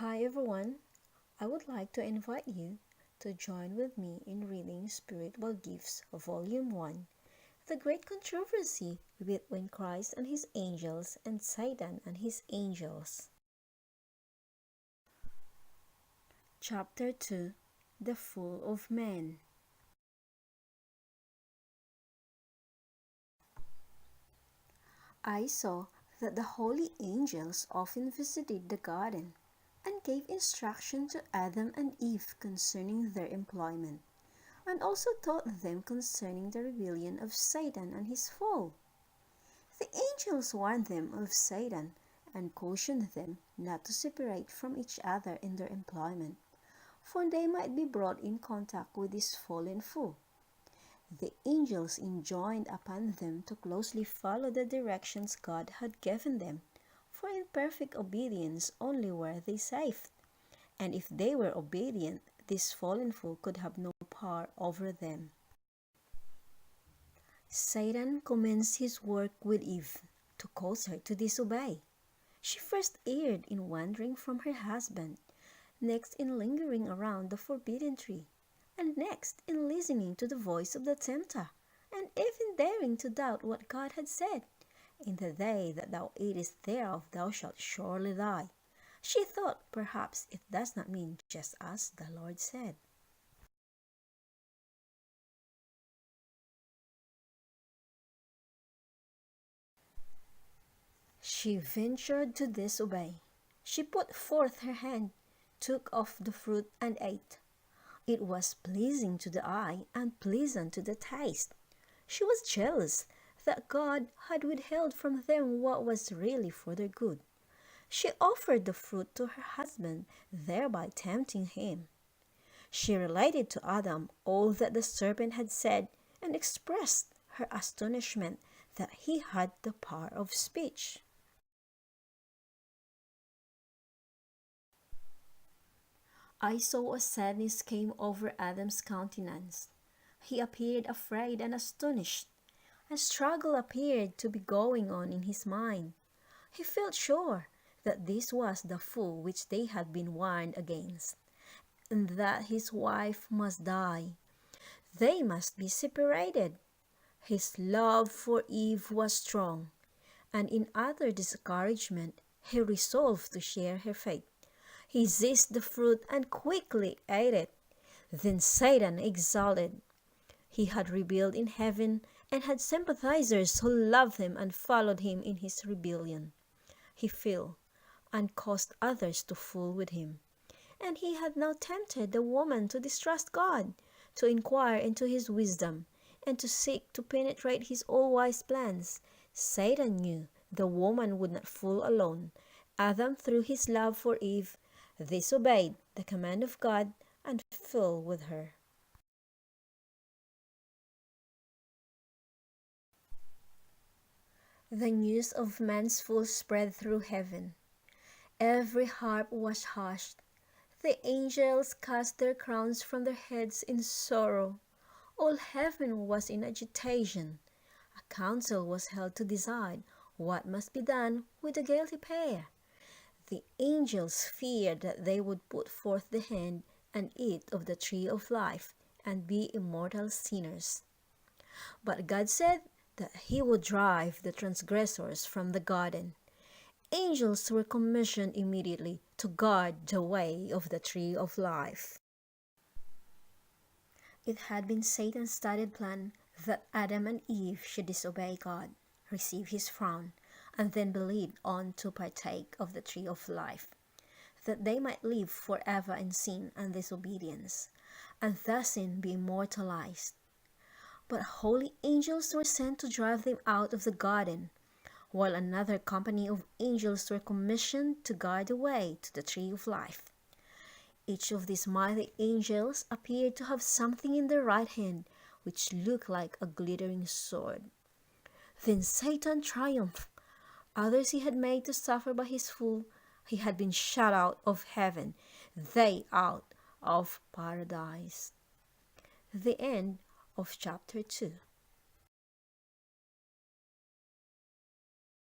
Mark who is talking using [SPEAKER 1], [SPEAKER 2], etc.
[SPEAKER 1] Hi everyone, I would like to invite you to join with me in reading Spiritual Gifts, Volume 1, The Great Controversy Between Christ and His Angels and Satan and His Angels. Chapter 2, The Fool of Man. I saw that the holy angels often visited the garden and gave instruction to Adam and Eve concerning their employment, and also taught them concerning the rebellion of Satan and his fall. The angels warned them of Satan and cautioned them not to separate from each other in their employment, for they might be brought in contact with this fallen fool. The angels enjoined upon them to closely follow the directions God had given them, for in perfect obedience only were they saved. And if they were obedient, this fallen fool could have no power over them. Satan commenced his work with Eve to cause her to disobey. She first erred in wandering from her husband, next in lingering around the forbidden tree, and next in listening to the voice of the tempter, and even daring to doubt what God had said. In the day that thou eatest thereof thou shalt surely die. She thought perhaps it does not mean just as the Lord said. She ventured to disobey. She put forth her hand, took of the fruit, and ate. It was pleasing to the eye and pleasant to the taste. She was jealous that God had withheld from them what was really for their good. She offered the fruit to her husband, thereby tempting him. She related to Adam all that the serpent had said and expressed her astonishment that he had the power of speech. I saw a sadness came over Adam's countenance. He appeared afraid and astonished. A struggle appeared to be going on in his mind. He felt sure that this was the fool which they had been warned against, and that his wife must die. They must be separated. His love for Eve was strong, and in utter discouragement he resolved to share her fate. He seized the fruit and quickly ate it. Then Satan exulted. He had rebelled in heaven and had sympathizers who loved him and followed him in his rebellion. He fell and caused others to fall with him. And he had now tempted the woman to distrust God, to inquire into his wisdom, and to seek to penetrate his all-wise plans. Satan knew the woman would not fall alone. Adam, through his love for Eve, disobeyed the command of God and fell with her. The news of man's fall spread through heaven. Every harp was hushed. The angels cast their crowns from their heads in sorrow. All heaven was in agitation. A council was held to decide what must be done with the guilty pair. The angels feared that they would put forth the hand and eat of the tree of life and be immortal sinners. But God said that He would drive the transgressors from the garden. Angels were commissioned immediately to guard the way of the tree of life. It had been Satan's studied plan that Adam and Eve should disobey God, receive his frown, and then be led on to partake of the tree of life, that they might live forever in sin and disobedience, and thus in be immortalized. But holy angels were sent to drive them out of the garden, while another company of angels were commissioned to guard the way to the tree of life. Each of these mighty angels appeared to have something in their right hand which looked like a glittering sword. Then Satan triumphed. Others he had made to suffer by his fall. He had been shut out of heaven, they out of paradise. The end of chapter 2.